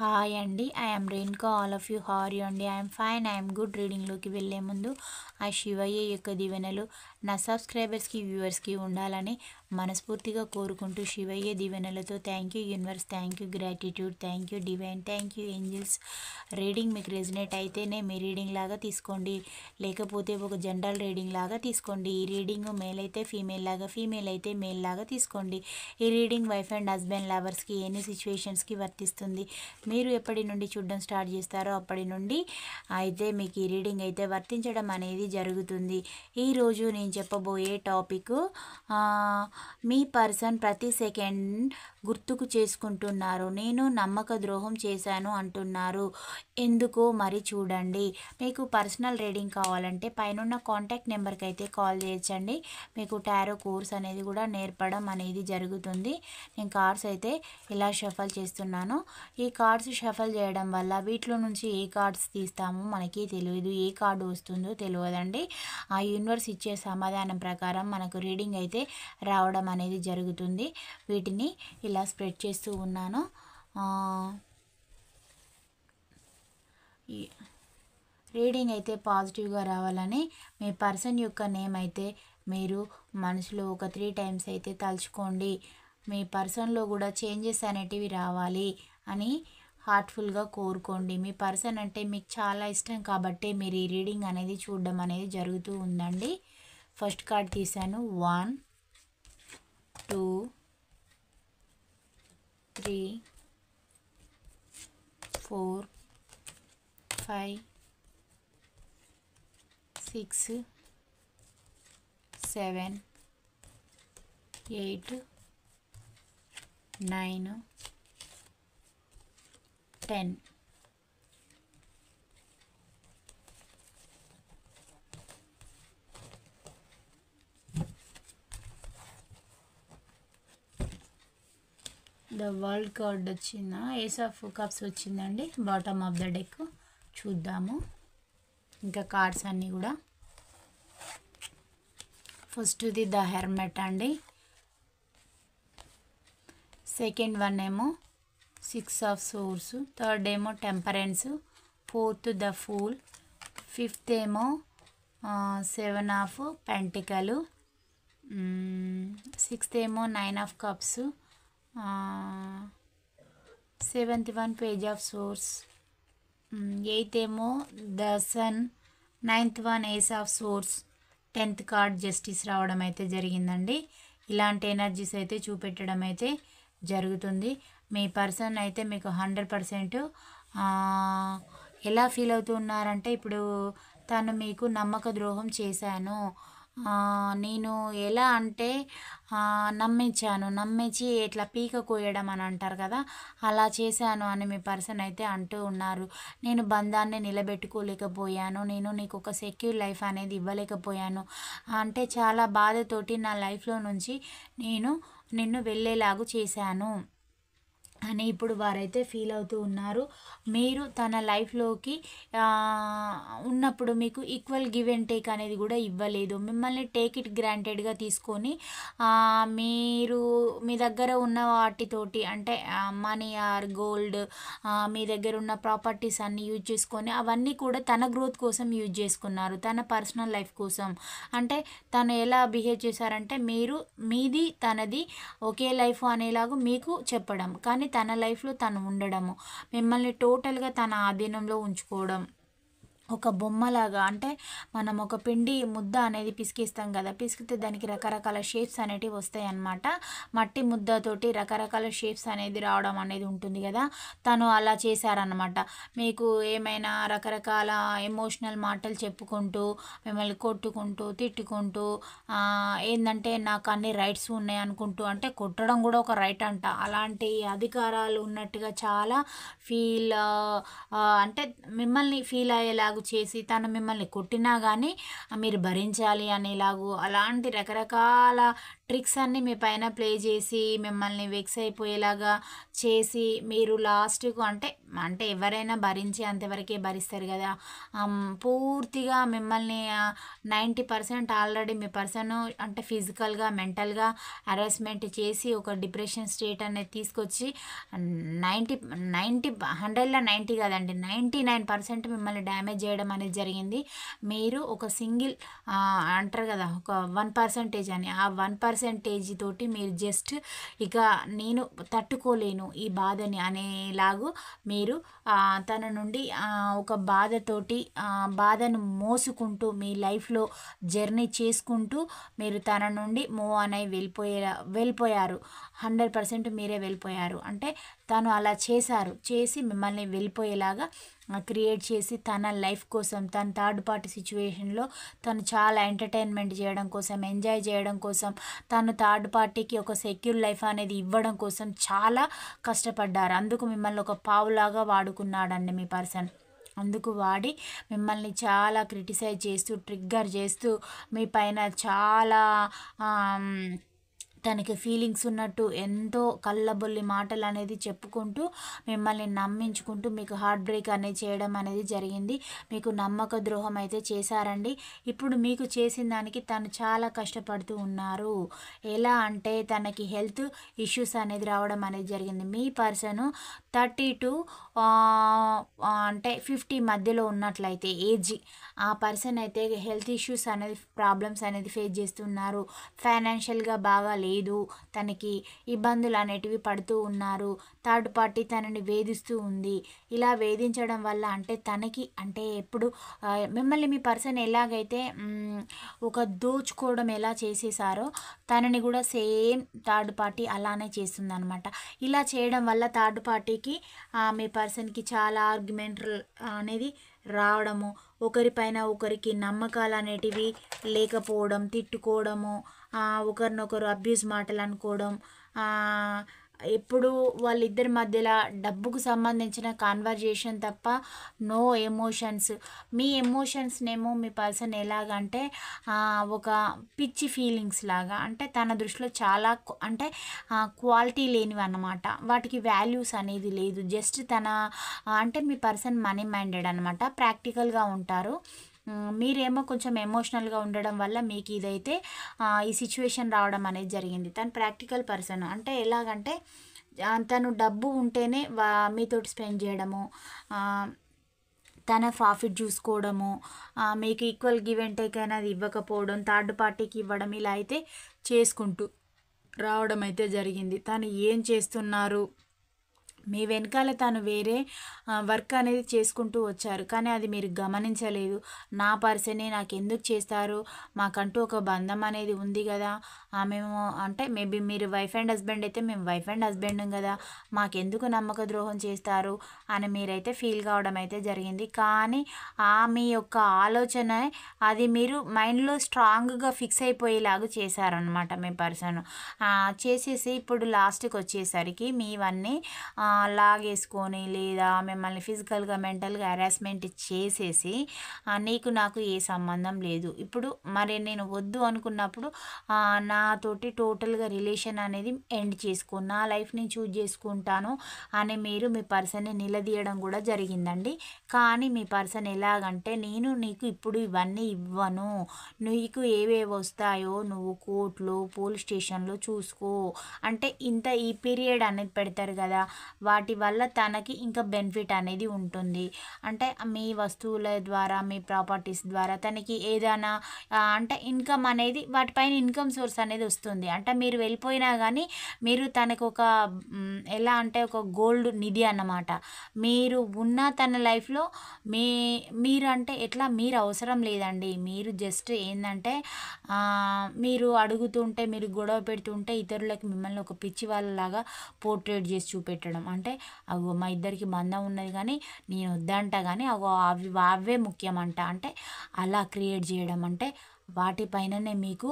Hi అండి. I am Renuka. All of you how are you అండి? I'm fine, I'm good. రీడింగ్లోకి వెళ్ళే ముందు ఆ శివయ్య యొక్క దీవెనలు నా సబ్స్క్రైబర్స్కి వ్యూవర్స్కి ఉండాలని మనస్ఫూర్తిగా కోరుకుంటూ, శివయ్య దీవెనలతో thank you universe, thank you gratitude, thank you divine, thank you angels. Reading మీకు రెజినేట్ అయితేనే మీ రీడింగ్ లాగా తీసుకోండి, లేకపోతే ఒక జనరల్ రీడింగ్ లాగా తీసుకోండి. ఈ రీడింగ్ మేల్ అయితే ఫీమేల్ లాగా, ఫీమేల్ అయితే మేల్ లాగా తీసుకోండి. ఈ రీడింగ్ వైఫ్ అండ్ హస్బెండ్ లవర్స్కి ఎన్ని సిచ్యువేషన్స్కి వర్తిస్తుంది. మీరు ఎప్పటి నుండి చూడడం స్టార్ట్ చేస్తారో అప్పటి నుండి అయితే మీకు ఈ రీడింగ్ అయితే వర్తించడం అనేది జరుగుతుంది. ఈరోజు నేను చెప్పబోయే టాపిక్, మీ పర్సన్ ప్రతి సెకండ్ గుర్తుకు చేసుకుంటున్నారు. నేను నమ్మక ద్రోహం చేశాను అంటున్నారు. ఎందుకో మరి చూడండి. మీకు పర్సనల్ రీడింగ్ కావాలంటే పైన కాంటాక్ట్ నెంబర్కి అయితే కాల్ చేయొచ్చండి. మీకు టారో కోర్స్ అనేది కూడా నేర్పడం అనేది జరుగుతుంది. నేను కార్డ్స్ అయితే ఇలా షఫల్ చేస్తున్నాను. ఈ కార్డ్స్ షఫల్ చేయడం వల్ల వీటిలో నుంచి ఏ కార్డ్స్ తీస్తామో మనకి తెలియదు, ఏ కార్డు వస్తుందో తెలియదండి. ఆ యూనివర్స్ ఇచ్చే సమాధానం ప్రకారం మనకు రీడింగ్ అయితే రావడం అనేది జరుగుతుంది. వీటిని ఇలా స్ప్రెడ్ చేస్తూ ఉన్నాను. రీడింగ్ అయితే పాజిటివ్గా రావాలని మీ పర్సన్ యొక్క నేమ్ అయితే మీరు మనసులో ఒక 3 టైమ్స్ అయితే తలుచుకోండి. మీ పర్సన్లో కూడా చేంజెస్ అనేటివి రావాలి అని హార్ట్ఫుల్గా కోరుకోండి. మీ పర్సన్ అంటే మీకు చాలా ఇష్టం కాబట్టి మీరు ఈ రీడింగ్ అనేది చూడడం అనేది జరుగుతూ ఉందండి. ఫస్ట్ కార్డ్ తీసాను. 1 2 3 4 5 6 7 8 9 10. ద వరల్డ్ కార్డ్ వచ్చిందా? ఏస్ ఆఫ్ కప్స్ వచ్చిందండి బాటమ్ ఆఫ్ ద డెక్. చూద్దాము ఇంకా కార్డ్స్ అన్నీ కూడా. ఫస్ట్ది ద హెర్మెట్ అండి. సెకండ్ వన్ ఏమో 6 ఆఫ్ సోర్స్, థర్డ్ ఏమో temperance, fourth the fool, fifth ఏమో 7 ఆఫ్ పెంటికల్, సిక్స్త్ ఏమో 9 of cups, seventh one page of swords, eighth ఏమో the sun, ninth one ace of swords, 10th card justice రావడం అయితే జరిగిందండి. ఇలాంటి energies అయితే చూపెట్టడం అయితే జరుగుతుంది. మీ పర్సన్ అయితే మీకు 100% ఎలా ఫీల్ అవుతున్నారంటే, ఇప్పుడు తను మీకు నమ్మక ద్రోహం చేశాను, నేను ఎలా అంటే నమ్మించి ఇట్లా పీక కోయడం అని అంటారు కదా, అలా చేశాను అని మీ పర్సన్ అయితే అంటూ ఉన్నారు. నేను బంధాన్ని నిలబెట్టుకోలేకపోయాను, నేను నీకు ఒక సెక్యూర్ లైఫ్ అనేది ఇవ్వలేకపోయాను అంటే చాలా బాధతోటి నా లైఫ్లో నుంచి నేను నిన్ను వెళ్ళేలాగు చేశాను అని ఇప్పుడు వారైతే ఫీల్ అవుతూ ఉన్నారు. మీరు తన లైఫ్లోకి ఉన్నప్పుడు మీకు ఈక్వల్ గివ్ అండ్ టేక్ అనేది కూడా ఇవ్వలేదు. మిమ్మల్ని టేక్ ఇట్ గ్రాంటెడ్గా తీసుకొని మీరు మీ దగ్గర ఉన్న వాటితోటి అంటే మనీ ఆర్ గోల్డ్, మీ దగ్గర ఉన్న ప్రాపర్టీస్ అన్నీ యూజ్ చేసుకొని అవన్నీ కూడా తన గ్రోత్ కోసం యూజ్ చేసుకున్నారు, తన పర్సనల్ లైఫ్ కోసం. అంటే తను ఎలా బిహేవ్ చేశారంటే, మీది తనది ఒకే లైఫ్ అనేలాగా మీకు చెప్పడం, కానీ తన లైఫ్లో తను ఉండడము, మిమ్మల్ని టోటల్గా తన ఆధీనంలో ఉంచుకోవడం. ఒక బొమ్మలాగా, అంటే మనం ఒక పిండి ముద్ద అనేది పిసికిస్తాం కదా, పిసికితే దానికి రకరకాల షేప్స్ అనేటివి వస్తాయి అన్నమాట. మట్టి ముద్దతోటి రకరకాల షేప్స్ అనేది రావడం అనేది ఉంటుంది కదా, తను అలా చేశారనమాట. మీకు ఏమైనా రకరకాల ఎమోషనల్ మాటలు చెప్పుకుంటూ, మిమ్మల్ని కొట్టుకుంటూ తిట్టుకుంటూ, ఏంటంటే నాకు అన్ని రైట్స్ ఉన్నాయి అనుకుంటూ, అంటే కొట్టడం కూడా ఒక రైట్ అంట, అలాంటి అధికారాలు ఉన్నట్టుగా చాలా ఫీల్ అంటే మిమ్మల్ని ఫీల్ అయ్యేలాగా చేసి, తను మిమ్మల్ని కొట్టినా కానీ మీరు భరించాలి అనేలాగు అలాంటి రకరకాల ట్రిక్స్ అన్నీ మీ పైన ప్లే చేసి మిమ్మల్ని వెక్స్ అయిపోయేలాగా చేసి, మీరు లాస్ట్కు అంటే అంటే ఎవరైనా భరించే అంతవరకే భరిస్తారు కదా. పూర్తిగా మిమ్మల్ని 90% ఆల్రెడీ మీ పర్సన్ అంటే ఫిజికల్గా మెంటల్గా హరాస్మెంట్ చేసి ఒక డిప్రెషన్ స్టేట్ అనేది తీసుకొచ్చి 100లో 90 కాదండి, 99% మిమ్మల్ని డ్యామేజ్ చేయడం అనేది జరిగింది. మీరు ఒక సింగిల్ అంటారు కదా ఒక 1% అని, ఆ 1% తోటి మీరు జస్ట్ ఇక నేను తట్టుకోలేను ఈ బాధని అనేలాగు మీరు తన నుండి ఒక బాధతోటి బాధను మోసుకుంటూ మీ లైఫ్లో జర్నీ చేసుకుంటూ మీరు తన నుండి మూవ్ అని వెళ్ళిపోయారు. 100% మీరే వెళ్ళిపోయారు. అంటే తను అలా చేసి మిమ్మల్ని వెళ్ళిపోయేలాగా క్రియేట్ చేసి తన లైఫ్ కోసం తన థర్డ్ పార్టీ సిచ్యువేషన్లో తను చాలా ఎంటర్టైన్మెంట్ చేయడం కోసం, ఎంజాయ్ చేయడం కోసం, తను థర్డ్ పార్టీకి ఒక సెక్యూర్ లైఫ్ అనేది ఇవ్వడం కోసం చాలా కష్టపడ్డారు. అందుకు మిమ్మల్ని ఒక పావులాగా వాడుకున్నాడండి మీ పర్సన్. అందుకు వాడి మిమ్మల్ని చాలా క్రిటిసైజ్ చేస్తూ ట్రిగ్గర్ చేస్తూ మీ పైన చాలా తనకి ఫీలింగ్స్ ఉన్నట్టు ఎంతో కళ్ళబొల్లి మాటలు అనేది చెప్పుకుంటూ మిమ్మల్ని నమ్మించుకుంటూ మీకు హార్ట్ బ్రేక్ అనేది చేయడం అనేది జరిగింది. మీకు నమ్మక ద్రోహం అయితే చేశారండి. ఇప్పుడు మీకు చేసిన దానికి తను చాలా కష్టపడుతూ ఉన్నారు. ఎలా అంటే తనకి హెల్త్ ఇష్యూస్ అనేది రావడం అనేది జరిగింది. మీ పర్సను 30 to అంటే 50 మధ్యలో ఉన్నట్లయితే ఏజ్, ఆ పర్సన్ అయితే హెల్త్ ఇష్యూస్ అనేది ప్రాబ్లమ్స్ అనేది ఫేస్ చేస్తున్నారు. ఫైనాన్షియల్గా బాగా లేదు, తనకి ఇబ్బందులు అనేటివి పడుతూ ఉన్నారు. థర్డ్ పార్టీ తనని వేధిస్తూ ఉంది. ఇలా వేధించడం వల్ల అంటే తనకి అంటే ఎప్పుడు మిమ్మల్ని మీ పర్సన్ ఎలాగైతే ఒక దోచుకోవడం ఎలా చేసేసారో తనని కూడా సేమ్ థర్డ్ పార్టీ అలానే చేస్తుంది అనమాట. ఇలా చేయడం వల్ల థర్డ్ పార్టీకి మీ పర్సన్కి చాలా ఆర్గ్యుమెంట్ అనేది రావడము, ఒకరిపైన ఒకరికి నమ్మకాలు అనేటివి లేకపోవడం, తిట్టుకోవడము, ఒకరినొకరు అబ్యూస్ మాటలు అనుకోవడం, ఎప్పుడు వాళ్ళిద్దరి మధ్యలో డబ్బుకు సంబంధించిన కాన్వర్జేషన్ తప్ప నో ఎమోషన్స్. మీ ఎమోషన్స్నేమో మీ పర్సన్ ఎలాగంటే ఒక పిచ్చి ఫీలింగ్స్ లాగా, అంటే తన దృష్టిలో చాలా అంటే క్వాలిటీ లేనివి అన్నమాట. వాటికి వాల్యూస్ అనేది లేదు. జస్ట్ తన అంటే మీ పర్సన్ మనీ మైండెడ్ అనమాట, ప్రాక్టికల్గా ఉంటారు. మీరేమో కొంచెం ఎమోషనల్గా ఉండడం వల్ల మీకు ఇదైతే ఈ సిచ్యువేషన్ రావడం అనేది జరిగింది. తను ప్రాక్టికల్ పర్సన్ అంటే ఎలాగంటే తను డబ్బు ఉంటేనే మీతోటి స్పెండ్ చేయడము, తన ప్రాఫిట్ చూసుకోవడము, మీకు ఈక్వల్ గివ్ అండ్ టేక్ అనేది ఇవ్వకపోవడం, థర్డ్ పార్టీకి ఇవ్వడం, ఇలా అయితే చేసుకుంటూ రావడం అయితే జరిగింది. తను ఏం చేస్తున్నారు, మీ వెనకాల తను వేరే వర్క్ అనేది చేసుకుంటూ వచ్చారు, కానీ అది మీరు గమనించలేదు. నా పర్సనే నాకు ఎందుకు చేస్తారు, మాకంటూ ఒక బంధం అనేది ఉంది కదా, మేము అంటే మేబీ మీరు వైఫ్ అండ్ హస్బెండ్ అయితే మేము వైఫ్ అండ్ హస్బెండ్ కదా, మాకెందుకు నమ్మక ద్రోహం చేస్తారు అని మీరైతే ఫీల్ కావడం అయితే జరిగింది. కానీ మీ యొక్క ఆలోచన అది మీరు మైండ్లో స్ట్రాంగ్గా ఫిక్స్ అయిపోయేలాగా చేశారనమాట మీ పర్సన్. చేసేసి ఇప్పుడు లాస్ట్కి వచ్చేసరికి మీవన్నీ లాగేసుకొని లేదా మిమ్మల్ని ఫిజికల్గా మెంటల్గా హెరాస్మెంట్ చేసేసి నీకు నాకు ఏ సంబంధం లేదు, ఇప్పుడు మరి నేను వద్దు అనుకున్నప్పుడు నాతోటి టోటల్గా రిలేషన్ అనేది ఎండ్ చేసుకో, నా లైఫ్ నేను చూజ్ చేసుకుంటాను అని మీరు మీ పర్సన్ని నిలదీయడం కూడా జరిగిందండి. కానీ మీ పర్సన్ ఎలాగంటే నేను నీకు ఇప్పుడు ఇవన్నీ ఇవ్వను, నీకు ఏవేవి వస్తాయో నువ్వు కోర్టులో పోలీస్ స్టేషన్లో చూసుకో అంటే ఇంత ఈ పీరియడ్ అనేది పెడతారు కదా, వాటి వల్ల తనకి ఇంకా బెనిఫిట్ అనేది ఉంటుంది. అంటే మీ వస్తువుల ద్వారా మీ ప్రాపర్టీస్ ద్వారా తనకి ఏదైనా అంటే ఇన్కమ్ అనేది వాటిపైన ఇన్కమ్ సోర్స్ అనేది వస్తుంది. అంటే మీరు వెళ్ళిపోయినా కానీ మీరు తనకు ఒక ఎలా అంటే ఒక గోల్డ్ నిధి అన్నమాట. మీరు ఉన్న తన లైఫ్లో మీరు అంటే ఎట్లా మీరు అవసరం లేదండి. మీరు జస్ట్ ఏంటంటే మీరు అడుగుతుంటే మీరు గొడవ పెడుతుంటే ఇతరులకు మిమ్మల్ని ఒక పిచ్చి వాళ్ళలాగా పోర్ట్రేట్ చేసి చూపెట్టడం, అంటే అగో మా ఇద్దరికి బంధం ఉన్నది కానీ నేను వద్దంట కానీ అగో అవే ముఖ్యమంట, అంటే అలా క్రియేట్ చేయడం, అంటే వాటిపైననే మీకు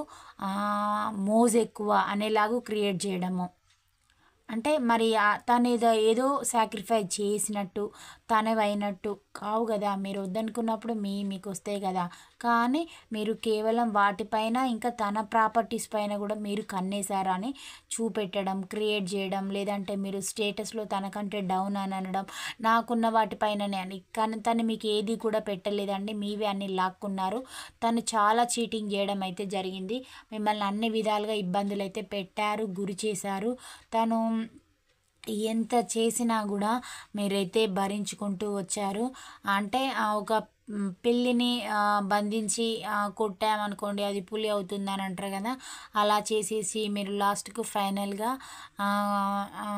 మోజు ఎక్కువ అనేలాగా క్రియేట్ చేయడము. అంటే మరి తనేదో ఏదో సాక్రిఫైస్ చేసినట్టు, తనవైనట్టు కావు గదా! మీరు వద్దనుకున్నప్పుడు మీకొస్తాయి గదా! కానీ మీరు కేవలం వాటిపైన ఇంకా తన ప్రాపర్టీస్ పైన గూడా మీరు కన్నేసారని చూపెట్టడం, క్రియేట్ జేయడం, లేదంటే మీరు స్టేటస్‌లో తనకంటే డౌన్ అని అనడం, నాకున్న వాటిపైననే అని. కానీ తను మీకు ఏది కూడా పెట్టలేదండి. మీవే అన్నీ లాక్కున్నారు. తను చాలా చీటింగ్ జేయడం అయితే జరిగింది. మిమ్మల్ని అన్ని విధాలుగా ఇబ్బందులైతే పెట్టారు, గురి చేశారు. తను ఎంత చేసినా గూడా మీరైతే భరించుకుంటూ వచ్చారు. అంటే ఒక పిల్లిని బంధించి కొట్టామనుకోండి అది పులి అవుతుందని అంటారు గదా! అలా చేసేసి మీరు లాస్ట్‌కు ఫైనల్‌గా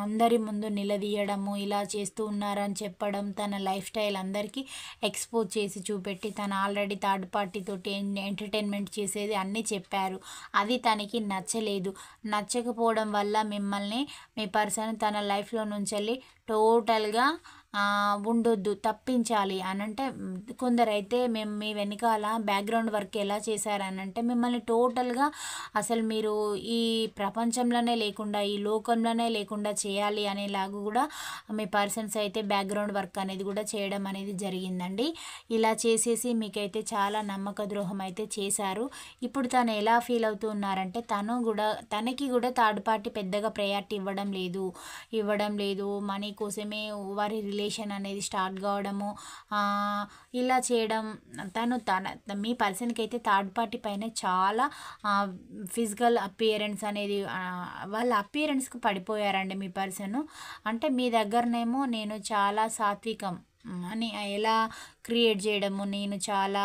అందరి ముందు నిలదీయడము, ఇలా చేస్తూ ఉన్నారని చెప్పడం, తన లైఫ్ స్టైల్ అందరికీ ఎక్స్‌పోజ్ చేసి చూపెట్టి తను ఆల్రెడీ థర్డ్ పార్టీ తోటి ఎంటర్‌టైన్‌మెంట్ చేసేది అన్నీ చెప్పారు. అది తనకి నచ్చలేదు. నచ్చకపోవడం వల్ల మిమ్మల్ని మీ పర్సన్ తన లైఫ్‌లో నుంచెల్లి టోటల్‌గా ఉండొద్దు, తప్పించాలి అనంటే కొందరైతే మేము మీ వెనకాల బ్యాక్‌గ్రౌండ్ వర్క్ ఎలా చేశారనంటే మిమ్మల్ని టోటల్‌గా అసలు మీరు ఈ ప్రపంచంలోనే లేకుండా, ఈ లోకంలోనే లేకుండా చేయాలి అనేలాగా గూడా మీ పర్సన్స్ అయితే బ్యాక్‌గ్రౌండ్ వర్క్ అనేది గూడా చేయడం అనేది జరిగిందండి. ఇలా చేసేసి మీకైతే చాలా నమ్మక ద్రోహం అయితే చేశారు. ఇప్పుడు తను ఎలా ఫీల్ అవుతూ ఉన్నారంటే తనకి గూడా థర్డ్ పార్టీ పెద్దగా ప్రయారిటీ ఇవ్వడం లేదు. మనీ కోసమే వారి రిలేషన్ అనేది స్టార్ట్ కావడము, ఇలా చేయడం. మీ పర్సన్‌కి అయితే థర్డ్ పార్టీ పైన చాలా ఫిజికల్ అపియరెన్స్ అనేది వాళ్ళ అపియరెన్స్‌కి పడిపోయారండి మీ పర్సను. అంటే మీ దగ్గరనేమో నేను చాలా సాత్వికం అని ఎలా క్రియేట్ చేయడము, నేను చాలా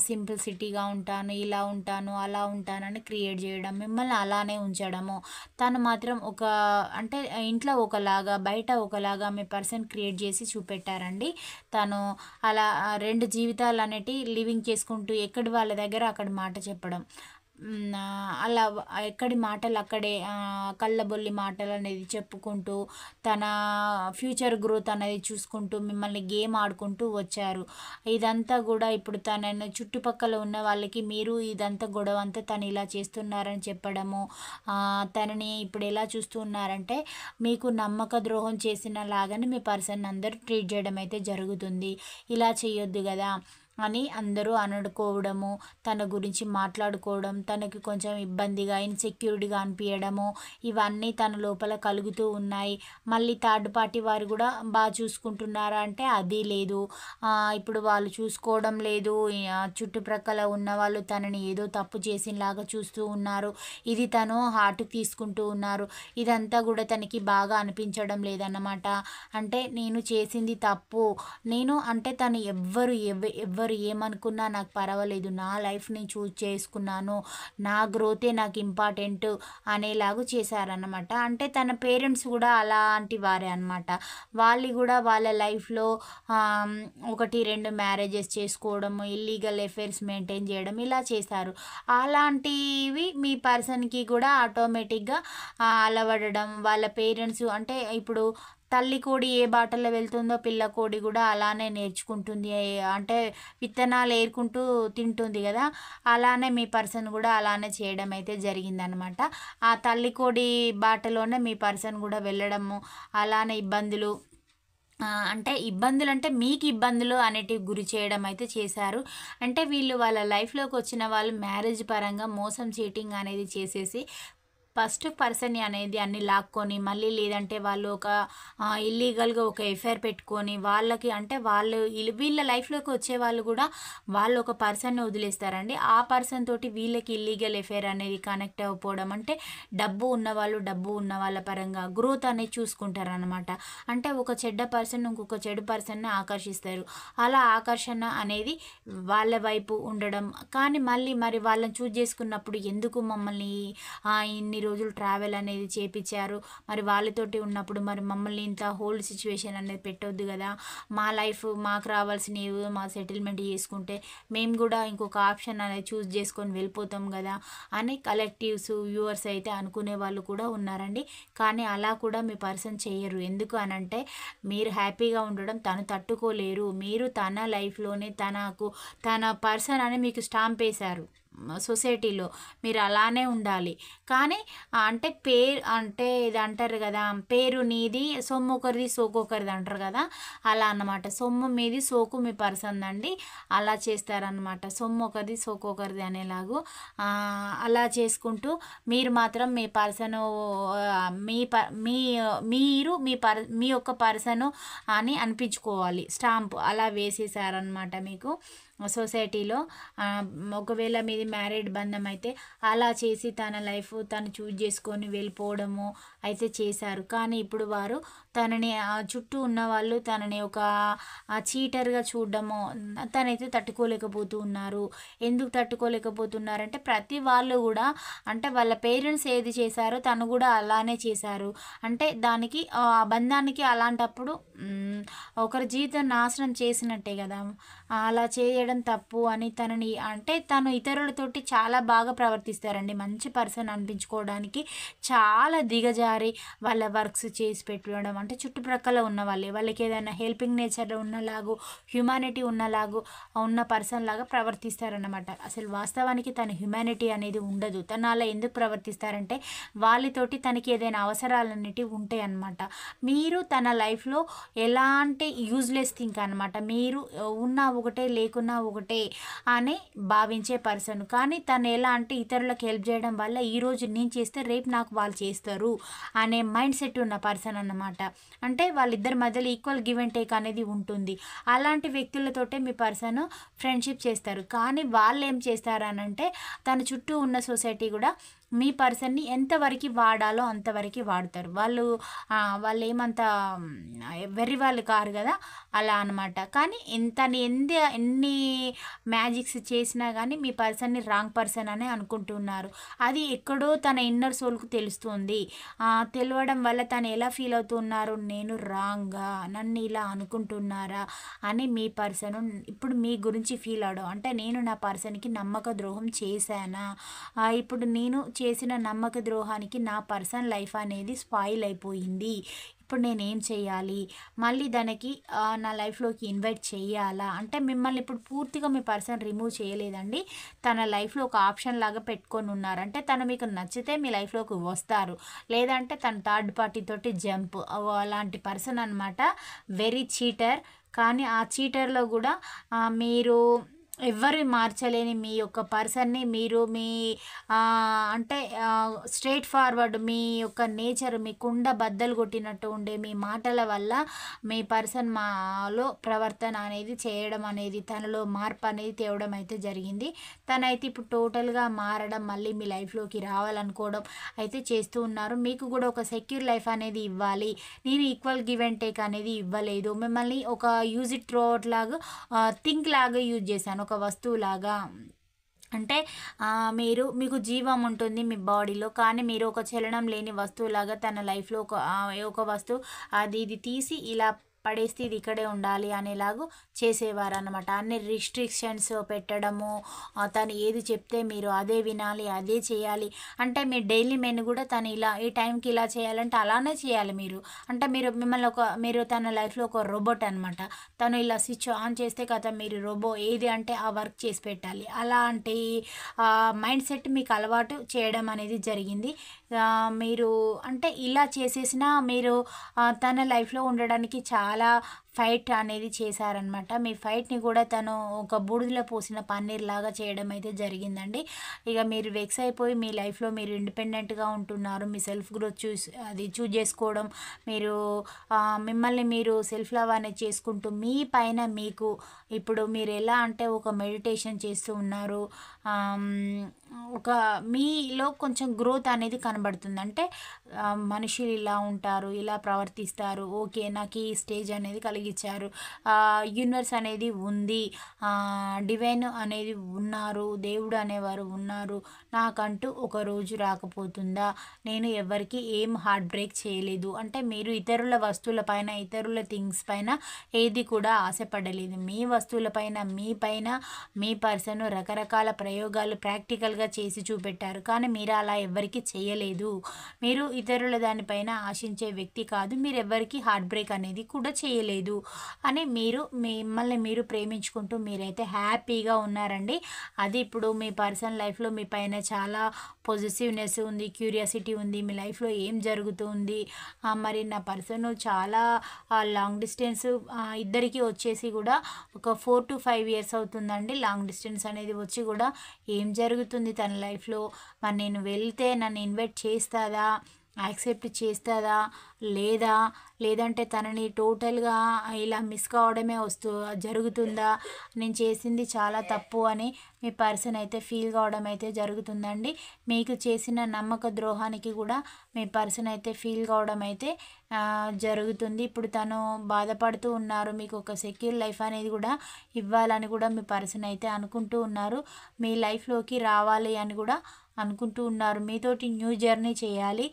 సింప్లిసిటీగా ఉంటాను, ఇలా ఉంటాను, అలా ఉంటానని క్రియేట్ చేయడం, మిమ్మల్ని అలానే ఉంచడము. తను మాత్రం అంటే ఇంట్లో ఒకలాగా, బయట ఒకలాగా మీ పర్సన్ క్రియేట్ చేసి చూపెట్టారండి. తను అలా 2 జీవితాలు అనేటివి లివింగ్ చేసుకుంటూ ఎక్కడి వాళ్ళ దగ్గర అక్కడ మాట చెప్పడం. అలా ఎక్కడి మాటలు అక్కడే కల్లబొల్లి మాటలనేది చెప్పుకుంటూ, తన ఫ్యూచర్ గ్రోత్ అనేది చూసుకుంటూ, మిమ్మల్ని గేమ్ ఆడుకుంటూ వచ్చారు. ఇదంతా గూడా ఇప్పుడు తనని చుట్టుపక్కల ఉన్న వాళ్ళకి మీరు ఇదంతా గొడవంతా తను ఇలా చేస్తున్నారని చెప్పడము, తనని ఇప్పుడు ఎలా చూస్తూ ఉన్నారంటే మీకు నమ్మక ద్రోహం చేసిన లాగానే మీ పర్సన్ అందరూ ట్రీట్ చేయడం అయితే జరుగుతుంది. ఇలా చేయొద్దు గదా అని అందరూ అనుకోవడము, తన గురించి మాట్లాడుకోవడం, తనకి కొంచెం ఇబ్బందిగా, ఇన్‌సెక్యూర్డ్‌గా అనిపియడము, ఇవన్నీ తన లోపల కలుగుతూ ఉన్నాయి. మళ్ళీ థర్డ్ పార్టీ వారు గూడా చూసుకుంటున్నారా అంటే అది లేదు. ఇప్పుడు వాళ్ళు చూసుకోవడం లేదు. చుట్టుప్రక్కల ఉన్నవాళ్ళు తనని ఏదో తప్పు చేసినలాగా చూస్తూ ఉన్నారు. ఇది తను హార్ట్‌కి తీసుకుంటూ ఉన్నారు. ఇదంతా గూడా తనకి బాగా అనిపించడం లేదన్నమాట. అంటే నేను చేసింది తప్పు. అంటే తను ఎవ్వరు ఏమనుకున్నా నాకు పర్వాలేదు. నా లైఫ్ నేను చూజ్ చేసుకున్నాను. నా గ్రోతే నాకు ఇంపార్టెంట్ అనేలాగా చేశారన్నమాట. అంటే తన పేరెంట్స్ గూడా అలాంటి వారే అనమాట. వాళ్ళు గూడా వాళ్ళ లైఫ్‌లో 1, 2 మ్యారేజెస్ చేసుకోవడము, ఇల్లీగల్ అఫైర్స్ మెయింటైన్ చేయడం ఇలా చేశారు. అలాంటివి మీ పర్సన్‌కి కూడా ఆటోమేటిక్‌గా అలవడడం, వాళ్ళ పేరెంట్స్ అంటే ఇప్పుడు తల్లి కోడి ఏ బాటలో వెళ్తుందో పిల్ల కోడి కూడా అలానే నేర్చుకుంటుంది. అంటే విత్తనాలు ఏరుకుంటూ తింటుంది గదా! అలానే మీ పర్సన్ గూడా అలానే చేయడం అయితే జరిగిందనమాట. ఆ తల్లి కోడి బాటలోనే మీ పర్సన్ గూడా వెళ్ళడము, అలానే అంటే ఇబ్బందులంటే మీకు ఇబ్బందులు అనేటివి గురి చేయడం అయితే చేశారు. అంటే వీళ్ళు వాళ్ళ లైఫ్‌లోకి వచ్చిన వాళ్ళు మ్యారేజ్ పరంగా మోసం, చీటింగ్ అనేది చేసేసి ఫస్ట్ పర్సన్ అనేది అన్ని లాక్కొని మళ్ళీ లేదంటే వాళ్ళు ఇల్లీగల్గా ఒక ఎఫ్ఐఆర్ పెట్టుకొని వాళ్ళకి అంటే వీళ్ళ లైఫ్లోకి వచ్చే వాళ్ళు కూడా వాళ్ళు ఒక పర్సన్ని వదిలేస్తారండి. ఆ పర్సన్ తోటి వీళ్ళకి ఇల్లీగల్ ఎఫ్ఐఆర్ అనేది కనెక్ట్ అవ్వకపోవడం, అంటే డబ్బు ఉన్న వాళ్ళ పరంగా గ్రోత్ అనేది చూసుకుంటారనమాట. అంటే ఒక చెడ్డ పర్సన్ ఇంకొక చెడు పర్సన్ని ఆకర్షిస్తారు. అలా ఆకర్షణ అనేది వాళ్ళ వైపు ఉండడం. కానీ మరి వాళ్ళని చూజ్ చేసుకున్నప్పుడు ఎందుకు మమ్మల్ని ఇన్ని రోజులు ట్రావెల్ అనేది చేపిచ్చారు, మరి వాళ్ళతోటి ఉన్నప్పుడు మరి మమ్మల్ని ఇంత హోల్డ్ సిచ్యువేషన్ అనేది పెట్టొద్దు కదా, మా లైఫ్ మాకు రావాల్సినవి మా సెటిల్మెంట్ చేసుకుంటే మేము కూడా ఇంకొక ఆప్షన్ అనేది చూస్ చేసుకొని వెళ్ళిపోతాం కదా అని కలెక్టివ్స్ వ్యూవర్స్ అయితే అనుకునే వాళ్ళు కూడా ఉన్నారండి. కానీ అలా కూడా మీ పర్సన్ చేయరు. ఎందుకు అనంటే మీరు హ్యాపీగా ఉండడం తను తట్టుకోలేరు. మీరు తన లైఫ్లోనే తన పర్సన్ అని మీకు స్టాంప్ వేశారు. సొసైటీలో మీరు అలానే ఉండాలి. కానీ అంటే ఇది అంటారు కదా, పేరు నీది సొమ్ము ఒకరిది సోకు ఒకరిది అంటారు కదా, అలా అన్నమాట. సొమ్ము మీది సోకు మీ పర్సన్దండి. అలా చేస్తారనమాట. సొమ్ము ఒకరిది సోకు ఒకరిది అనేలాగు అలా చేసుకుంటూ మీరు మాత్రం మీ పర్సను మీ ప మీ మీరు మీ యొక్క పర్సను అని అనిపించుకోవాలి. స్టాంపు అలా వేసేసారనమాట మీకు సొసైటీలో. ఒకవేళ మీది మ్యారీడ్ బంధం అయితే అలా చేసి తన లైఫ్ తను చూజ్ చేసుకొని వెళ్ళిపోవడము అయితే చేశారు. కానీ ఇప్పుడు వారు తనని చుట్టూ ఉన్న వాళ్ళు తనని ఒక చీటర్గా చూడడము తనైతే తట్టుకోలేకపోతూ ఉన్నారు. ఎందుకు తట్టుకోలేకపోతున్నారంటే ప్రతి వాళ్ళు కూడా అంటే వాళ్ళ పేరెంట్స్ ఏది చేశారో తను కూడా అలానే చేశారు. అంటే దానికి ఆ బంధానికి అలాంటప్పుడు ఒకరి జీవితం నాశనం చేసినట్టే కదా. అలా చేయడం తప్పు అని తనని అంటే తను ఇతరులతోటి చాలా బాగా ప్రవర్తిస్తారండి. మంచి పర్సన్ అనిపించుకోవడానికి చాలా దిగజారి వాళ్ళ వర్క్స్ చేసి పెట్టడం, అంటే చుట్టుప్రక్కల ఉన్న వాళ్ళకి ఏదైనా హెల్పింగ్ నేచర్ ఉన్నలాగు హ్యుమానిటీ ఉన్న పర్సన్ లాగా ప్రవర్తిస్తారన్నమాట. అసలు వాస్తవానికి తన హ్యుమానిటీ అనేది ఉండదు. తను అలా ఎందుకు ప్రవర్తిస్తారంటే వాళ్ళతోటి తనకి ఏదైనా అవసరాలన్నిటి ఉంటాయి అన్నమాట. మీరు తన లైఫ్లో ఎలాంటి యూజ్లెస్ థింక్ అనమాట. మీరు ఉన్నా ఒకటే లేకున్నా ఒకటే అని భావించే పర్సన్. కానీ తను ఎలా అంటే ఇతరులకు హెల్ప్ చేయడం వల్ల ఈరోజు నేను చేస్తే రేపు నాకు వాళ్ళు చేస్తారు అనే మైండ్ సెట్ ఉన్న పర్సన్ అన్నమాట. అంటే వాళ్ళిద్దరి మధ్యలో ఈక్వల్ గివ్ అండ్ టేక్ అనేది ఉంటుంది. అలాంటి వ్యక్తులతోటే మీ పర్సన్ ఫ్రెండ్షిప్ చేస్తారు. కానీ వాళ్ళు ఏం చేస్తారనంటే తన చుట్టూ ఉన్న సొసైటీ కూడా మీ పర్సన్ని ఎంతవరకు వాడాలో అంతవరకు వాడతారు. వాళ్ళు ఏమంత వెర్రి వాళ్ళు కారు కదా, అలా అనమాట. కానీ ఎన్ని మ్యాజిక్స్ చేసినా కానీ మీ పర్సన్ని రాంగ్ పర్సన్ అని అనుకుంటున్నారు. అది ఎక్కడో తన ఇన్నర్ సోల్కు తెలుస్తుంది. తెలియడం వల్ల తను ఎలా ఫీల్ అవుతున్నారు, నేను రాంగా నన్ను ఇలా అనుకుంటున్నారా అని మీ పర్సన్ ఇప్పుడు మీ గురించి ఫీల్ అవడం. అంటే నేను నా పర్సన్కి నమ్మక ద్రోహం చేశానా, ఇప్పుడు నేను చేసిన నమ్మక ద్రోహానికి నా పర్సన్ లైఫ్ అనేది స్పాయిల్ అయిపోయింది. ఇప్పుడు నేనేం చేయాలి, మళ్ళీ దానికి నా లైఫ్లోకి ఇన్వైట్ చేయాలా అంటే మిమ్మల్ని ఇప్పుడు పూర్తిగా మీ పర్సన్ రిమూవ్ చేయలేదండి. తన లైఫ్లో ఒక ఆప్షన్ లాగా పెట్టుకొని ఉన్నారు. అంటే తను మీకు నచ్చితే మీ లైఫ్లోకి వస్తారు, లేదంటే తన థర్డ్ పార్టీ తోటి జంప్ అలాంటి పర్సన్ అనమాట. Very cheater. కానీ ఆ చీటర్లో కూడా మీరు ఎవ్వరు మార్చలేని మీ యొక్క పర్సన్ని మీరు మీ అంటే స్ట్రైట్ ఫార్వర్డ్ మీ యొక్క నేచర్ మీ కుండ బద్దలు కొట్టినట్టు ఉండే మీ మాటల వల్ల మీ పర్సన్ మాలో ప్రవర్తన అనేది చేయడం అనేది తనలో మార్పు అనేది తేవడం అయితే జరిగింది. తనైతే ఇప్పుడు టోటల్గా మారడం మళ్ళీ మీ లైఫ్లోకి రావాలనుకోవడం అయితే చేస్తూ ఉన్నారు. మీకు కూడా ఒక సెక్యూర్ లైఫ్ అనేది ఇవ్వాలి, నేను ఈక్వల్ గివ్ అండ్ టేక్ అనేది ఇవ్వలేదు, మిమ్మల్ని ఒక యూజ్ ఇట్ త్రో అవుట్ లాగా థింక్ లాగా యూజ్ చేశాను, ఒక వస్తువులాగా. అంటే మీకు జీవం ఉంటుంది మీ బాడీలో, కానీ మీరు ఒక చలనం లేని వస్తువులాగా తన లైఫ్లో ఒక వస్తువు ఇది తీసి ఇలా పడేస్తే ఇది ఇక్కడే ఉండాలి అనేలాగా చేసేవారు అనమాట. అన్ని రిస్ట్రిక్షన్స్ పెట్టడము, తను ఏది చెప్తే మీరు అదే వినాలి, అదే చేయాలి. అంటే మీ డైలీ మెనూ కూడా తను ఇలా ఈ టైంకి ఇలా చేయాలంటే అలానే చేయాలి మీరు. అంటే మీరు తన లైఫ్లో ఒక రోబోట్ అనమాట. తను ఇలా స్విచ్ ఆన్ చేస్తే కదా మీరు రోబో ఏది అంటే ఆ వర్క్ చేసి పెట్టాలి. అలాంటి మైండ్ సెట్ మీకు అలవాటు చేయడం అనేది జరిగింది. మీరు అంటే ఇలా చేసేసినా మీరు తన లైఫ్లో ఉండడానికి చాలా ఫైట్ అనేది చేశారనమాట. మీ ఫైట్ని కూడా తను ఒక బూడిదలో పోసిన పన్నీర్ లాగా చేయడం అయితే జరిగిందండి. ఇక మీరు వెక్స్ అయిపోయి మీ లైఫ్లో మీరు ఇండిపెండెంట్గా ఉంటున్నారు. మీ సెల్ఫ్ గ్రోత్ చూజ్ చేసుకోవడం, మిమ్మల్ని మీరు సెల్ఫ్ లవ్ అనేది చేసుకుంటూ మీ పైన మీకు ఇప్పుడు మీరు ఎలా అంటే ఒక మెడిటేషన్ చేస్తూ ఉన్నారు. ఒక మీలో కొంచెం గ్రోత్ అనేది కనబడుతుంది. అంటే మనుషులు ఇలా ఉంటారు, ఇలా ప్రవర్తిస్తారు, ఓకే నాకు ఈ స్టేజ్ అనేది కలిగించారు, యూనివర్స్ అనేది ఉంది, డివైన్ అనేది ఉన్నారు, దేవుడు అనేవారు ఉన్నారు, నాకంటూ ఒక రోజు రాకపోతుందా, నేను ఎవరికి ఏం హార్ట్ బ్రేక్ చేయలేదు. అంటే మీరు ఇతరుల వస్తువుల పైన ఇతరుల థింగ్స్ పైన ఏది కూడా ఆశపడలేదు. మీ వస్తువుల పైన మీ పర్సన్ రకరకాల ప్రయోగాలు ప్రాక్టికల్గా సూపర్గా చేసి చూపెట్టారు. కానీ మీరు అలా ఎవ్వరికీ చేయలేదు. మీరు ఇతరుల దానిపైన ఆశించే వ్యక్తి కాదు. మీరు ఎవ్వరికీ హార్ట్ బ్రేక్ అనేది కూడా చేయలేదు అని మీరు మిమ్మల్ని మీరు ప్రేమించుకుంటూ మీరైతే హ్యాపీగా ఉన్నారండి. అది ఇప్పుడు మీ పర్సనల్ లైఫ్లో మీ పైన చాలా పొజిటివ్నెస్ ఉంది, క్యూరియాసిటీ ఉంది. మీ లైఫ్లో ఏం జరుగుతుంది, మరి నా పర్సన్ చాలా లాంగ్ డిస్టెన్స్, ఇద్దరికి వచ్చేసి కూడా ఒక 4 to 5 years అవుతుందండి లాంగ్ డిస్టెన్స్ అనేది వచ్చి కూడా. ఏం జరుగుతుంది తన లైఫ్లో, మరి నేను వెళ్తే నన్ను ఇన్వైట్ చేస్తుందా, యాక్సెప్ట్ చేస్తుందా లేదా, లేదంటే తనని టోటల్గా ఇలా మిస్ కావడమే జరుగుతుందా, నేను చేసింది చాలా తప్పు అని మీ పర్సన్ అయితే ఫీల్ కావడం అయితే జరుగుతుందండి. మీకు చేసిన నమ్మక ద్రోహానికి కూడా మీ పర్సన్ అయితే ఫీల్ కావడం అయితే జరుగుతుంది. ఇప్పుడు తను బాధపడుతూ ఉన్నారు. మీకు ఒక సెక్యూర్ లైఫ్ అనేది కూడా ఇవ్వాలని కూడా మీ పర్సన్ అయితే అనుకుంటూ ఉన్నారు. మీ లైఫ్లోకి రావాలి అని కూడా అనుకుంటూ ఉన్నారు. మీతోటి న్యూ జర్నీ చేయాలి.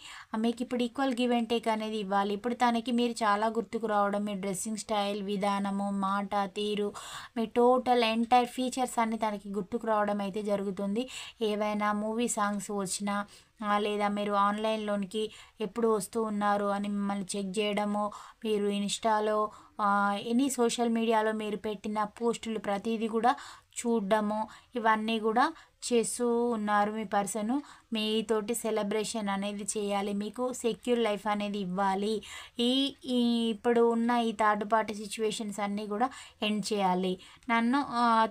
మీకు ఇప్పుడు ఈక్వల్ గివ్ అండ్ టేక్ అనేది ఇవ్వాలి. ఇప్పుడు తనకి మీరు చాలా గుర్తుకు రావడం, మీ డ్రెస్సింగ్ స్టైల్, విధానము, మాట తీరు, మీ టోటల్ ఎంటైర్ ఫీచర్స్ అన్నీ తనకి గుర్తుకు రావడం అయితే జరుగుతుంది. ఏవైనా మూవీ సాంగ్స్ వచ్చినా లేదా మీరు ఆన్లైన్లోనికి ఎప్పుడు వస్తూ ఉన్నారు అని మిమ్మల్ని చెక్ చేయడము, మీరు ఇన్స్టాలో ఎనీ సోషల్ మీడియాలో మీరు పెట్టిన పోస్టులు ప్రతిదీ కూడా చూడడము, ఇవన్నీ కూడా చేస్తూ ఉన్నారు. మీ పర్సను మీతోటి సెలబ్రేషన్ అనేది చేయాలి, మీకు సెక్యూర్ లైఫ్ అనేది ఇవ్వాలి. ఈ ఇప్పుడు ఉన్న ఈ థర్డ్ పార్టీ సిచ్యువేషన్స్ అన్నీ కూడా ఎండ్ చేయాలి. నన్ను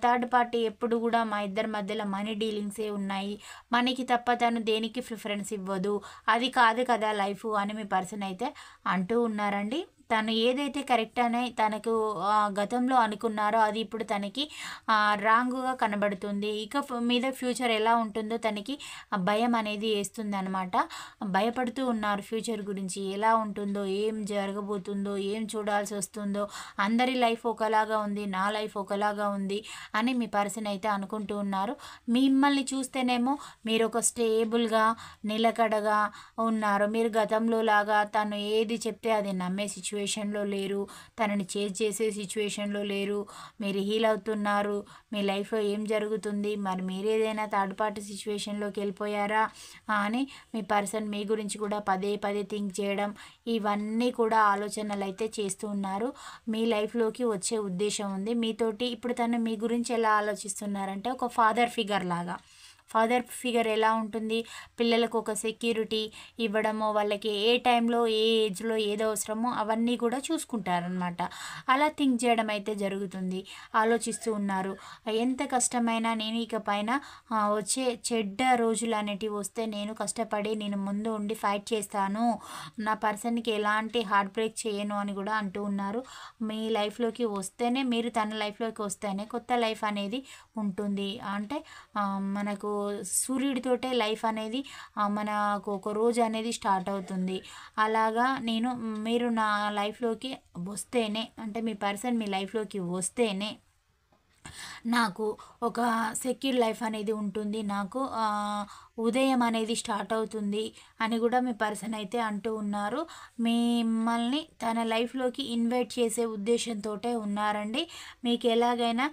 థర్డ్ పార్టీ ఎప్పుడు కూడా మా ఇద్దరి మధ్యలో మనీ డీలింగ్సే ఉన్నాయి, మనీకి తప్ప తను దేనికి ప్రిఫరెన్స్ ఇవ్వదు, అది కాదు కదా లైఫ్ అని మీ పర్సన్ అయితే అంటూ ఉన్నారండి. తను ఏదైతే కరెక్ట్ అని తనకు గతంలో అనుకున్నారో అది ఇప్పుడు తనకి రాంగ్గా కనబడుతుంది. ఇక మీద ఫ్యూచర్ ఎలా ఉంటుందో తనకి భయం అనేది వేస్తుంది అనమాట. భయపడుతూ ఉన్నారు ఫ్యూచర్ గురించి, ఎలా ఉంటుందో, ఏం జరగబోతుందో, ఏం చూడాల్సి వస్తుందో, అందరి లైఫ్ ఒకలాగా ఉంది, నా లైఫ్ ఒకలాగా ఉంది అని మీ పర్సన్ అయితే అనుకుంటూ ఉన్నారు. మిమ్మల్ని చూస్తేనేమో మీరు ఒక స్టేబుల్గా నిలకడగా ఉన్నారు. మీరు గతంలో లాగా తను ఏది చెప్తే అది నమ్మే సిచ్యువేషన్లో లేరు, తనని చేజ్ చేసే సిచ్యువేషన్లో లేరు. మీరు హీల్ అవుతున్నారు. మీ లైఫ్లో ఏం జరుగుతుంది, మరి మీరు ఏదైనా థర్డ్ పార్టీ సిచ్యువేషన్లోకి వెళ్ళిపోయారా అని మీ పర్సన్ మీ గురించి కూడా పదే పదే థింక్ చేయడం, ఇవన్నీ కూడా ఆలోచనలు అయితే చేస్తూ ఉన్నారు. మీ లైఫ్లోకి వచ్చే ఉద్దేశం ఉంది మీతోటి. ఇప్పుడు తను మీ గురించి ఎలా ఆలోచిస్తున్నారంటే ఒక ఫాదర్ ఫిగర్ లాగా. ఫాదర్ ఫిగర్ ఎలా ఉంటుంది, పిల్లలకు ఒక సెక్యూరిటీ ఇవ్వడము, వాళ్ళకి ఏ టైంలో ఏ ఏజ్లో ఏది అవసరమో అవన్నీ కూడా చూసుకుంటారనమాట. అలా థింక్ చేయడం అయితే జరుగుతుంది, ఆలోచిస్తూ ఉన్నారు. ఎంత కష్టమైనా నేను ఇక పైన వచ్చే చెడ్డ రోజులు అనేటివి వస్తే నేను కష్టపడి నేను ముందు ఉండి ఫైట్ చేస్తాను, నా పర్సన్కి ఎలాంటి హార్ట్ బ్రేక్ చేయను అని కూడా అంటూ ఉన్నారు. మీ లైఫ్లోకి వస్తేనే, మీరు తన లైఫ్లోకి వస్తేనే కొత్త లైఫ్ అనేది ఉంటుంది. అంటే మనకు సూర్యుడితోటే లైఫ్ అనేది మనకు ఒక రోజు అనేది స్టార్ట్ అవుతుంది. అలాగా మీరు నా లైఫ్లోకి వస్తేనే, అంటే మీ పర్సన్ మీ లైఫ్లోకి వస్తేనే నాకు ఒక సెక్యూర్ లైఫ్ అనేది ఉంటుంది, నాకు ఉదయం అనేది స్టార్ట్ అవుతుంది అని కూడా మీ పర్సన్ అయితే అంటూ ఉన్నారు. మిమ్మల్ని తన లైఫ్లోకి ఇన్వైట్ చేసే ఉద్దేశంతో ఉన్నారండి. మీకు ఎలాగైనా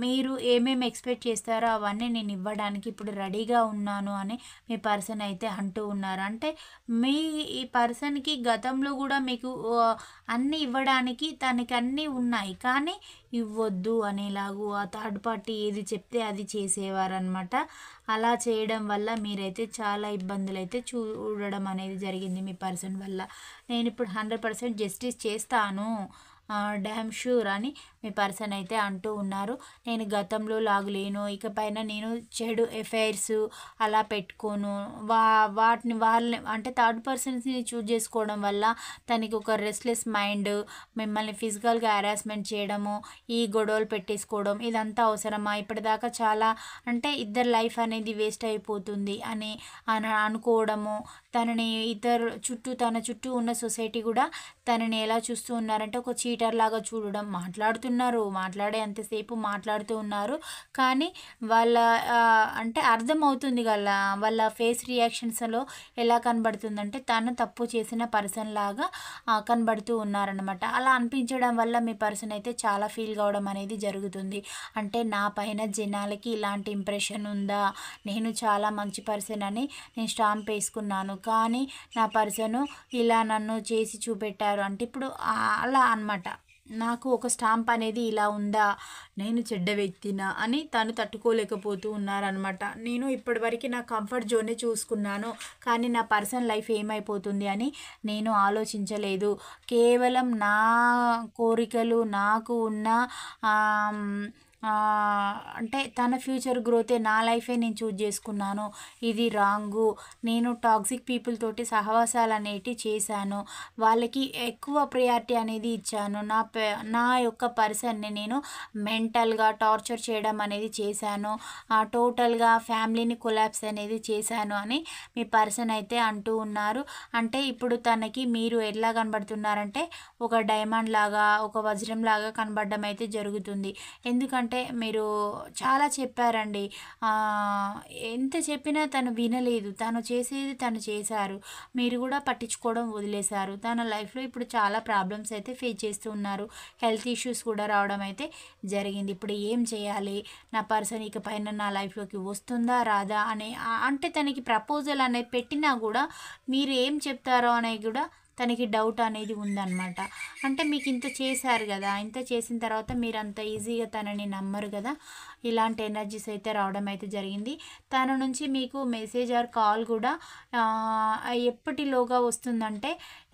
మీరు ఏమేమి ఎక్స్పెక్ట్ చేస్తారో అవన్నీ నేను ఇవ్వడానికి ఇప్పుడు రెడీగా ఉన్నాను అని మీ పర్సన్ అయితే అంటూ ఉన్నారు. అంటే మీ ఈ పర్సన్కి గతంలో కూడా మీకు అన్నీ ఇవ్వడానికి తనకి అన్నీ ఉన్నాయి, కానీ ఇవ్వద్దు అనేలాగు ఆ థర్డ్ పార్టీ ఏది చెప్తే అది చేసేవారనమాట. అలా చేయడం వల్ల మీరైతే చాలా ఇబ్బందులు అయితే చూడడం అనేది జరిగింది మీ పర్సన్ వల్ల. నేను ఇప్పుడు 100% జస్టిస్ చేస్తాను, డ్యామ్ షూర్ అని మీ పర్సన్ అయితే అంటూ ఉన్నారు. నేను గతంలో లాగలేను, ఇకపైన నేను చెడు ఎఫైర్స్ అలా పెట్టుకోను. వాటిని వాళ్ళని అంటే థర్డ్ పర్సన్స్ని చూజ్ చేసుకోవడం వల్ల తనకి ఒక రెస్ట్లెస్ మైండ్, మిమ్మల్ని ఫిజికల్గా హెరాస్మెంట్ చేయడము, ఈ గొడవలు పెట్టేసుకోవడం, ఇదంతా అవసరమా, ఇప్పటిదాకా చాలా అంటే ఇద్దరు లైఫ్ అనేది వేస్ట్ అయిపోతుంది అని అనుకోవడము, తనని తన చుట్టూ ఉన్న సొసైటీ కూడా తనని ఎలా చూస్తూ ఉన్నారంటే ఒక చీటర్ లాగా చూడడం, మాట్లాడే అంతసేపు మాట్లాడుతూ ఉన్నారు. కానీ వాళ్ళ అంటే అర్థమవుతుంది వాళ్ళ ఫేస్ రియాక్షన్స్లో ఎలా కనబడుతుందంటే తను తప్పు చేసిన పర్సన్ లాగా కనబడుతూ ఉన్నారనమాట. అలా అనిపించడం వల్ల మీ పర్సన్ అయితే చాలా ఫీల్ కావడం అనేది జరుగుతుంది. అంటే నా పైన జనాలకి ఇలాంటి ఇంప్రెషన్ ఉందా, నేను చాలా మంచి పర్సన్ అని నేను స్టాంప్ వేసుకున్నాను, కానీ నా పర్సను ఇలా నన్ను చేసి చూపెట్టారు అంటే ఇప్పుడు అలా అనమాట. నాకు ఒక స్టాంప్ అనేది ఇలా ఉందా, నేను చెడ్డ వ్యక్తినా అని తను తట్టుకోలేకపోతూ ఉన్నారనమాట. నేను ఇప్పటివరకు నా కంఫర్ట్ జోనే చూసుకున్నాను, కానీ నా పర్సనల్ లైఫ్ ఏమైపోతుంది అని నేను ఆలోచించలేదు. కేవలం నా కోరికలు, నాకు ఉన్న అంటే తన ఫ్యూచర్ గ్రోతే, నా లైఫే నేను చూజ్ చేసుకున్నాను, ఇది రాంగు. నేను టాక్సిక్ పీపుల్ తోటి సహవాసాలు అనేటివి చేశాను, వాళ్ళకి ఎక్కువ ప్రియారిటీ అనేది ఇచ్చాను, నా యొక్క పర్సన్ని నేను మెంటల్గా టార్చర్ చేయడం అనేది చేశాను, టోటల్గా ఫ్యామిలీని కొలాప్స్ అనేది చేశాను అని మీ పర్సన్ అయితే అంటూ ఉన్నారు. అంటే ఇప్పుడు తనకి మీరు ఎలా కనబడుతున్నారంటే ఒక డైమండ్ లాగా, ఒక వజ్రం లాగా కనబడడం అయితే జరుగుతుంది. ఎందుకంటే మీరు చాలా చెప్పారండి, ఎంత చెప్పినా తను వినలేదు, తను చేసేది తను చేశారు, మీరు కూడా పట్టించుకోవడం వదిలేశారు. తన లైఫ్లో ఇప్పుడు చాలా ప్రాబ్లమ్స్ అయితే ఫేస్ చేస్తూ ఉన్నారు, హెల్త్ ఇష్యూస్ కూడా రావడం అయితే జరిగింది. ఇప్పుడు ఏం చేయాలి, నా పర్సన్ ఇక పైన నా లైఫ్లోకి వస్తుందా రాదా అని అంటే తనకి ప్రపోజల్ అనేది పెట్టినా కూడా మీరు ఏం చెప్తారో అనేది కూడా తనకి డౌట్ అనేది ఉందన్నమాట. అంటే మీకు ఇంత చేశారు కదా, ఇంత చేసిన తర్వాత మీరు అంత ఈజీగా తనని నమ్మరు కదా, ఇలాంటి ఎనర్జీస్ అయితే రావడం అయితే జరిగింది. తన నుంచి మీకు మెసేజ్ ఆర్ కాల్ కూడా ఎప్పటిలోగా వస్తుందంటే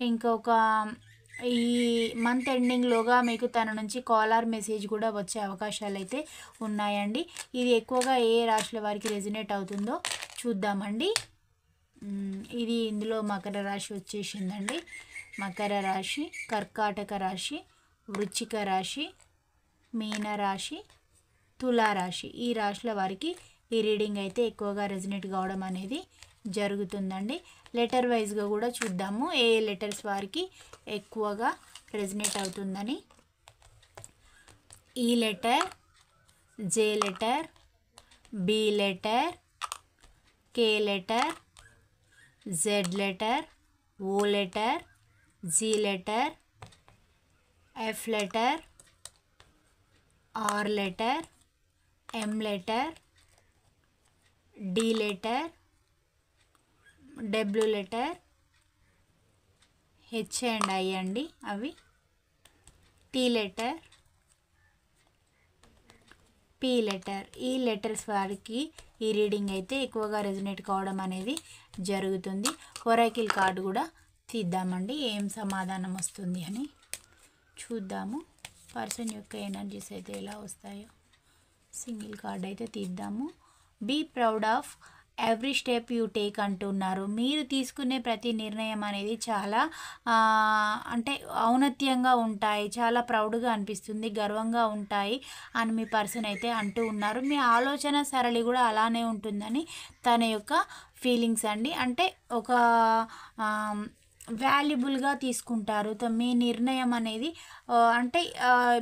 ఇంకొక ఈ మంత్ ఎండింగ్లోగా మీకు తన నుంచి కాల్ ఆర్ మెసేజ్ కూడా వచ్చే అవకాశాలు అయితే ఉన్నాయండి. ఇది ఎక్కువగా ఏ రాశుల వారికి రెజినేట్ అవుతుందో చూద్దామండి. ఇది ఇందులో మకర రాశి వచ్చేసిందండి. మకర రాశి, కర్కాటక రాశి, వృశ్చిక రాశి, మీనరాశి, తులారాశి, ఈ రాశుల వారికి ఈ రీడింగ్ అయితే ఎక్కువగా రెజినేట్ కావడం అనేది జరుగుతుందండి. లెటర్ వైజ్గా కూడా చూద్దాము ఏ లెటర్స్ వారికి ఎక్కువగా రెజినేట్ అవుతుందని. E letter, J letter, B letter, K letter, Z letter, O letter, G letter, F letter, R letter, M letter, D letter, W letter, H and I అండి అవి, టీ లెటర్, పీ లెటర్. ఈ letters వారికి ఈ reading అయితే ఎక్కువగా resonate కావడం అనేది జరుగుతుంది. ఒరాకిల్ కార్డు కూడా తీద్దామండి, ఏం సమాధానం వస్తుంది అని చూద్దాము. పర్సన్ యొక్క ఎనర్జీస్ అయితే ఎలా వస్తాయో సింగిల్ కార్డ్ అయితే తీద్దాము. Be proud of every step you take అంటున్నారు. మీరు తీసుకునే ప్రతి నిర్ణయం అనేది చాలా అంటే ఔన్నత్యంగా ఉంటాయి, చాలా ప్రౌడ్గా అనిపిస్తుంది, గర్వంగా ఉంటాయి అని మీ పర్సన్ అయితే అంటూ ఉన్నారు. మీ ఆలోచన సరళి కూడా అలానే ఉంటుందని తన యొక్క ఫీలింగ్స్ అండి. అంటే ఒక వాల్యుబుల్గా తీసుకుంటారు మీ నిర్ణయం అనేది. అంటే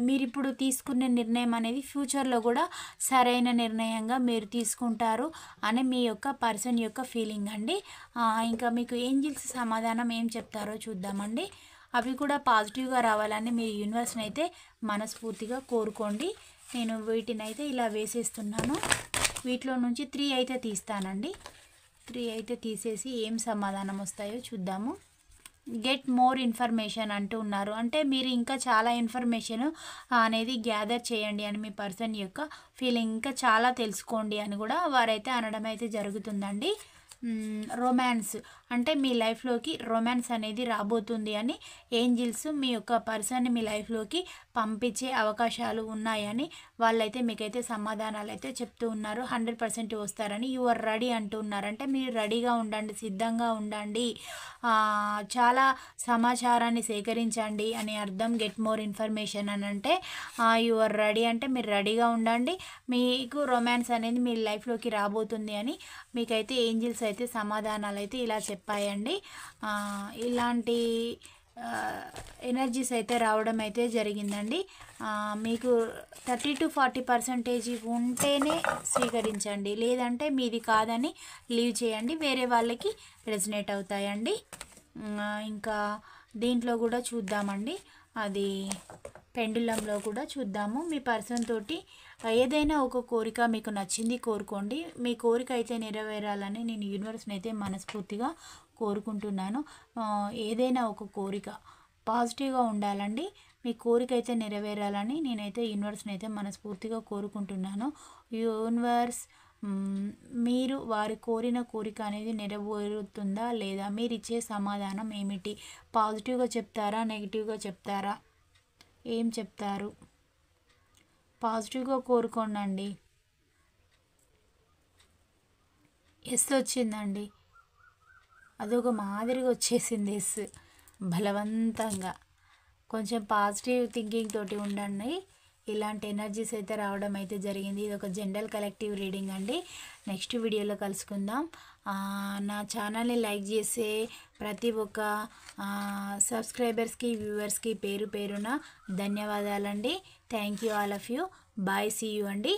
మీరు ఇప్పుడు తీసుకునే నిర్ణయం అనేది ఫ్యూచర్లో కూడా సరైన నిర్ణయంగా మీరు తీసుకుంటారు అని మీ యొక్క పర్సన్ యొక్క ఫీలింగ్ అండి. ఇంకా మీకు ఏంజిల్స్ సమాధానం ఏం చెప్తారో చూద్దామండి. అవి కూడా పాజిటివ్గా రావాలని మీరు యూనివర్స్ని అయితే మనస్ఫూర్తిగా కోరుకోండి. నేను వీటిని అయితే ఇలా వేసేస్తున్నాను. వీటిలో నుంచి 3 అయితే తీస్తానండి. 3 అయితే తీసేసి ఏం సమాధానం వస్తాయో చూద్దాము. గెట్ మోర్ ఇన్ఫర్మేషన్ అంటూ ఉన్నారు. అంటే మీరు ఇంకా చాలా ఇన్ఫర్మేషన్ అనేది గ్యాదర్ చేయండి అని మీ పర్సన్ యొక్క ఫీలింగ్. ఇంకా చాలా తెలుసుకోండి అని కూడా వారైతే అనడం అయితే జరుగుతుందండి. రొమాన్స్ అంటే మీ లైఫ్లోకి రొమాన్స్ అనేది రాబోతుంది అని ఏంజిల్స్ మీ యొక్క పర్సన్ని మీ లైఫ్లోకి పంపించే అవకాశాలు ఉన్నాయని వాళ్ళైతే మీకైతే సమాధానాలు అయితే చెప్తూ ఉన్నారు. 100% వస్తారని. యు ఆర్ రెడీ అంటూ ఉన్నారు. అంటే మీరు రెడీగా ఉండండి, సిద్ధంగా ఉండండి, చాలా సమాచారాన్ని సేకరించండి అని అర్థం. గెట్ మోర్ ఇన్ఫర్మేషన్ అని అంటే యు ఆర్ రెడీ అంటే మీరు రెడీగా ఉండండి, మీకు రొమాన్స్ అనేది మీ లైఫ్లోకి రాబోతుంది అని మీకైతే ఏంజిల్స్ అయితే సమాధానాలు అయితే ఇలా చెప్పాయండి. ఇలాంటి ఎనర్జీస్ అయితే రావడం అయితే జరిగిందండి. మీకు 30-40% ఉంటేనే స్వీకరించండి, లేదంటే మీది కాదని లీవ్ చేయండి, వేరే వాళ్ళకి రెజనేట్ అవుతాయండి. ఇంకా దీంట్లో కూడా చూద్దామండి, అది పెండులంలో కూడా చూద్దాము. మీ పర్సన్ తోటి ఏదైనా ఒక కోరిక మీకు నచ్చింది కోరుకోండి. మీ కోరిక అయితే నెరవేరాలని నేను యూనివర్స్ని అయితే మనస్ఫూర్తిగా కోరుకుంటున్నాను. ఏదైనా ఒక కోరిక పాజిటివ్గా ఉండాలండి. మీ కోరిక అయితే నెరవేరాలని నేనైతే యూనివర్స్ని అయితే మనస్ఫూర్తిగా కోరుకుంటున్నాను. యూనివర్స్, మీరు వారి కోరిన కోరిక అనేది నెరవేరుతుందా లేదా? మీరు ఇచ్చే సమాధానం ఏమిటి? పాజిటివ్గా చెప్తారా, నెగిటివ్గా చెప్తారా, ఏం చెప్తారు? పాజిటివ్గా కోరుకోండి. ఎస్ వచ్చిందండి, అదొక మాదిరిగా వచ్చేసింది ఎస్, బలవంతంగా. కొంచెం పాజిటివ్ థింకింగ్ తోటి ఉండండి. ఇలాంటి ఎనర్జీస్ అయితే రావడం అయితే జరిగింది. ఇది ఒక జనరల్ కలెక్టివ్ రీడింగ్ అండి. నెక్స్ట్ వీడియోలో కలుసుకుందాం. నా ఛానల్ని లైక్ చేసే ప్రతి ఒక్క సబ్స్క్రైబర్స్కి, వ్యూవర్స్కి పేరు పేరున ధన్యవాదాలండి. Thank you all of you. Bye, see you అండి.